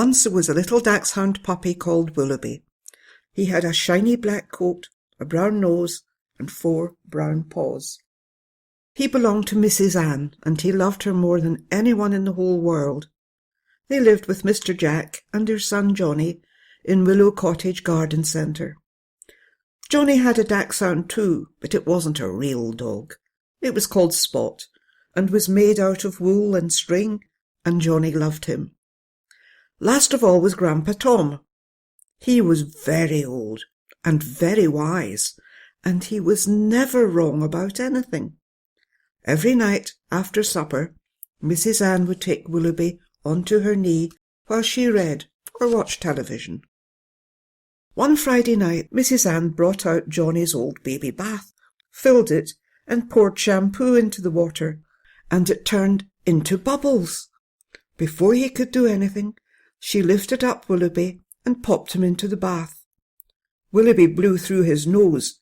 Once there was a little dachshund puppy called Willoughby. He had a shiny black coat, a brown nose, and 4 brown paws. He belonged to Mrs. Ann, and he loved her more than anyone in the whole world. They lived with Mr. Jack and their son Johnny in Willow Cottage Garden Centre. Johnny had a dachshund too, but it wasn't a real dog. It was called Spot, and was made out of wool and string, and Johnny loved him. Last of all was Grandpa Tom. He was very old and very wise, and he was never wrong about anything. Every night after supper, Mrs. Ann would take Willoughby onto her knee while she read or watched television. One Friday night, Mrs. Ann brought out Johnny's old baby bath, filled it, and poured shampoo into the water, and it turned into bubbles. Before he could do anything, she lifted up Willoughby and popped him into the bath. Willoughby blew through his nose,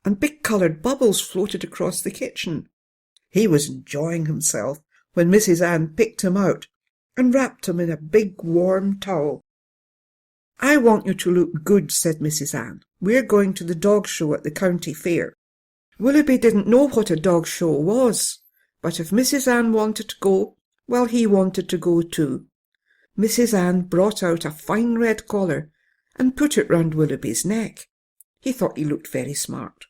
and big coloured bubbles floated across the kitchen. He was enjoying himself when Mrs. Ann picked him out and wrapped him in a big warm towel. "I want you to look good," said Mrs. Ann. "We're going to the dog show at the county fair." Willoughby didn't know what a dog show was, but if Mrs. Ann wanted to go, well, he wanted to go too. Mrs. Ann brought out a fine red collar and put it round Willoughby's neck. He thought he looked very smart.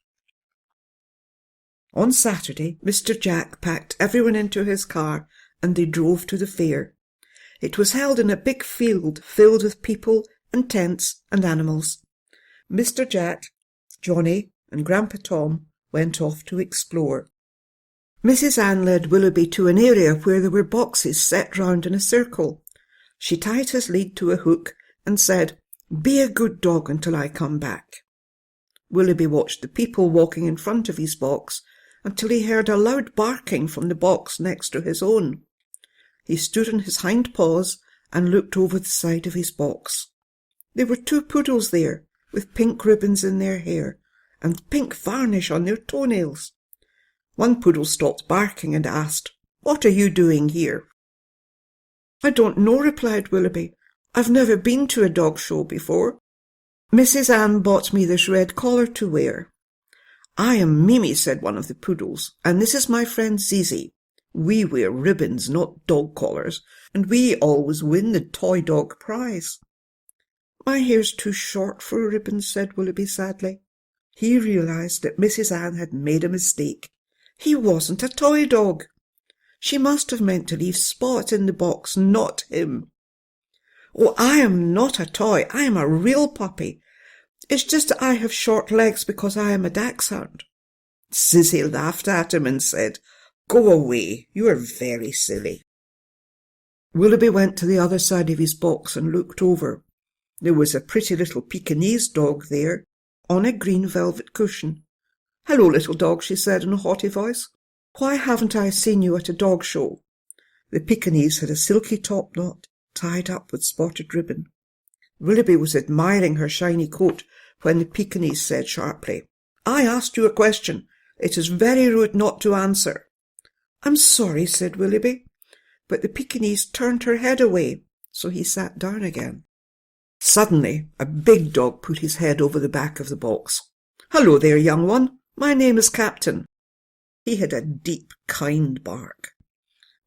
On Saturday, Mr. Jack packed everyone into his car and they drove to the fair. It was held in a big field filled with people and tents and animals. Mr. Jack, Johnny, and Grandpa Tom went off to explore. Mrs. Ann led Willoughby to an area where there were boxes set round in a circle. She tied his lead to a hook and said, "Be a good dog until I come back." Willoughby watched the people walking in front of his box until he heard a loud barking from the box next to his own. He stood on his hind paws and looked over the side of his box. There were 2 poodles there, with pink ribbons in their hair and pink varnish on their toenails. One poodle stopped barking and asked, "What are you doing here?" "I don't know," replied Willoughby. "I've never been to a dog show before. Mrs. Ann bought me this red collar to wear." "I am Mimi," said one of the poodles, "and this is my friend Zizi. We wear ribbons, not dog collars, and we always win the toy dog prize." "My hair's too short for ribbons," said Willoughby sadly. He realised that Mrs. Ann had made a mistake. He wasn't a toy dog. She must have meant to leave Spot in the box, not him. "Oh, I am not a toy. I am a real puppy. It's just that I have short legs because I am a dachshund." Zizi laughed at him and said, "Go away. You are very silly." Willoughby went to the other side of his box and looked over. There was a pretty little Pekingese dog there, on a green velvet cushion. "Hello, little dog," she said in a haughty voice. "Why haven't I seen you at a dog show?" The Pekingese had a silky topknot tied up with spotted ribbon. Willoughby was admiring her shiny coat when the Pekingese said sharply, "I asked you a question. It is very rude not to answer." "I'm sorry," said Willoughby, but the Pekingese turned her head away, so he sat down again. Suddenly, a big dog put his head over the back of the box. "Hello there, young one. My name is Captain." He had a deep, kind bark.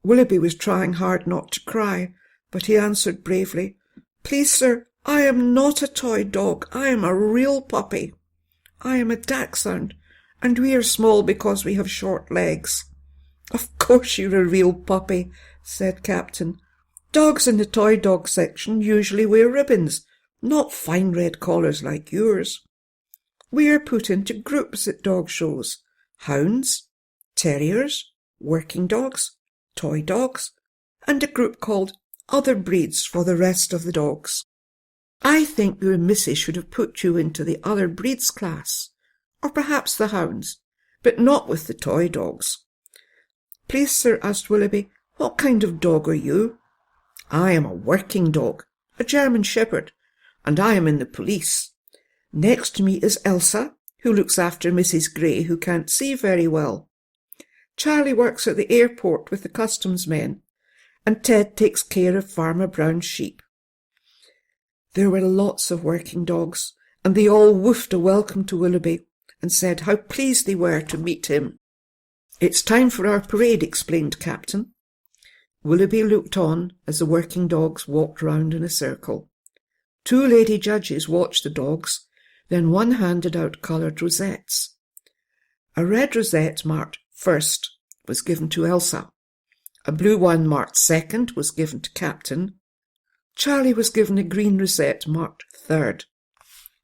Willoughby was trying hard not to cry, but he answered bravely, "Please, sir, I am not a toy dog. I am a real puppy. I am a dachshund, and we are small because we have short legs." "Of course you're a real puppy," said Captain. "Dogs in the toy dog section usually wear ribbons, not fine red collars like yours. We are put into groups at dog shows: hounds, terriers, working dogs, toy dogs, and a group called other breeds for the rest of the dogs. I think your missus should have put you into the other breeds class, or perhaps the hounds, but not with the toy dogs." "Please, sir," asked Willoughby, "what kind of dog are you?" "I am a working dog, a German shepherd, and I am in the police. Next to me is Elsa, who looks after Mrs. Gray, who can't see very well. Charlie works at the airport with the customs men, and Ted takes care of Farmer Brown's sheep. There were lots of working dogs, and they all woofed a welcome to Willoughby and said how pleased they were to meet him. "It's time for our parade," explained Captain. Willoughby looked on as the working dogs walked round in a circle. 2 lady judges watched the dogs, then one handed out coloured rosettes. A red rosette marked first was given to Elsa. A blue one marked second was given to Captain. Charlie was given a green rosette marked third.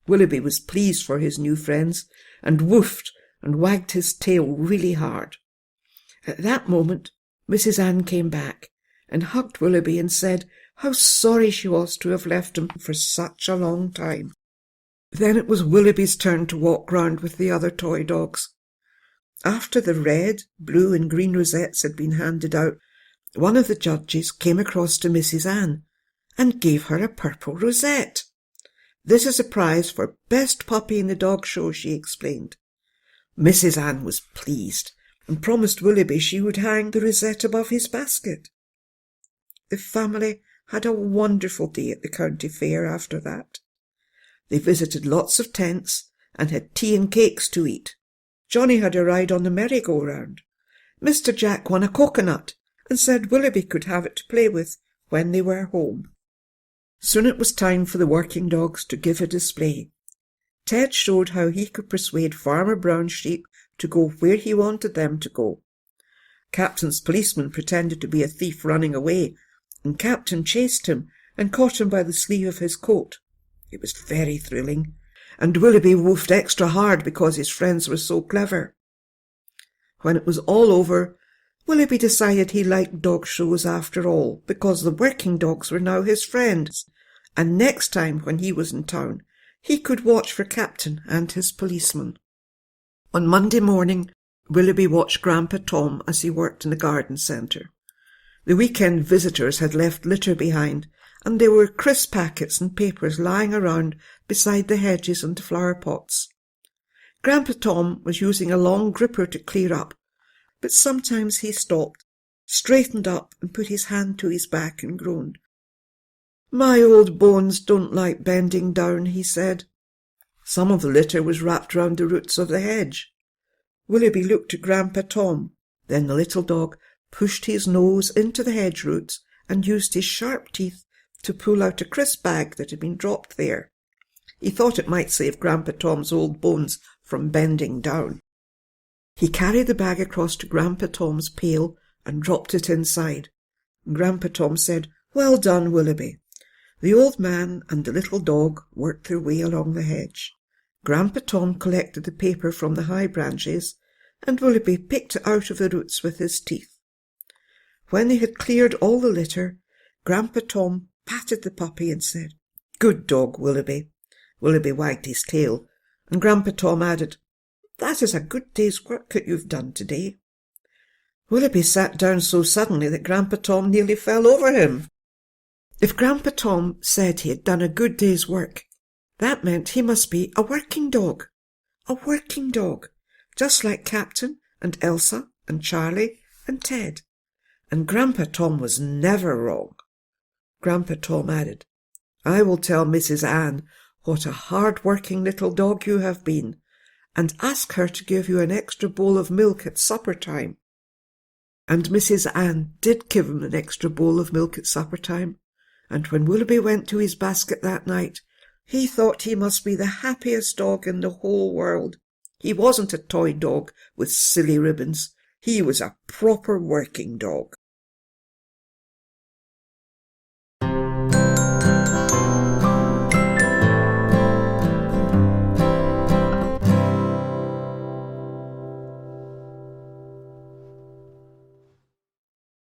Willoughby was pleased for his new friends and woofed and wagged his tail really hard. At that moment, Mrs. Ann came back and hugged Willoughby and said how sorry she was to have left him for such a long time. Then it was Willoughby's turn to walk round with the other toy dogs. After the red, blue and green rosettes had been handed out, one of the judges came across to Mrs. Ann and gave her a purple rosette. "This is a prize for best puppy in the dog show," she explained. Mrs. Ann was pleased and promised Willoughby she would hang the rosette above his basket. The family had a wonderful day at the county fair after that. They visited lots of tents and had tea and cakes to eat. Johnny had a ride on the merry-go-round. Mr. Jack won a coconut and said Willoughby could have it to play with when they were home. Soon it was time for the working dogs to give a display. Ted showed how he could persuade Farmer Brown's sheep to go where he wanted them to go. Captain's policeman pretended to be a thief running away, and Captain chased him and caught him by the sleeve of his coat. It was very thrilling, and Willoughby woofed extra hard because his friends were so clever. When it was all over, Willoughby decided he liked dog shows after all, because the working dogs were now his friends, and next time when he was in town, he could watch for Captain and his policeman. On Monday morning, Willoughby watched Grandpa Tom as he worked in the garden centre. The weekend visitors had left litter behind, and there were crisp packets and papers lying around beside the hedges and flower pots. Grandpa Tom was using a long gripper to clear up, but sometimes he stopped, straightened up and put his hand to his back and groaned. "My old bones don't like bending down," he said. Some of the litter was wrapped round the roots of the hedge. Willoughby looked at Grandpa Tom. Then the little dog pushed his nose into the hedge roots and used his sharp teeth to pull out a crisp bag that had been dropped there. He thought it might save Grandpa Tom's old bones from bending down. He carried the bag across to Grandpa Tom's pail and dropped it inside. Grandpa Tom said, "Well done, Willoughby." The old man and the little dog worked their way along the hedge. Grandpa Tom collected the paper from the high branches, and Willoughby picked it out of the roots with his teeth. When they had cleared all the litter, Grandpa Tom patted the puppy and said, "Good dog, Willoughby." Willoughby wagged his tail, and Grandpa Tom added, "That is a good day's work that you've done today." Willoughby sat down so suddenly that Grandpa Tom nearly fell over him. If Grandpa Tom said he had done a good day's work, that meant he must be a working dog. A working dog, just like Captain and Elsa and Charlie and Ted. And Grandpa Tom was never wrong. Grandpa Tom added, "I will tell Mrs. Ann what a hard-working little dog you have been, and ask her to give you an extra bowl of milk at supper time." And Mrs. Ann did give him an extra bowl of milk at supper time, and when Willoughby went to his basket that night, he thought he must be the happiest dog in the whole world. He wasn't a toy dog with silly ribbons. He was a proper working dog.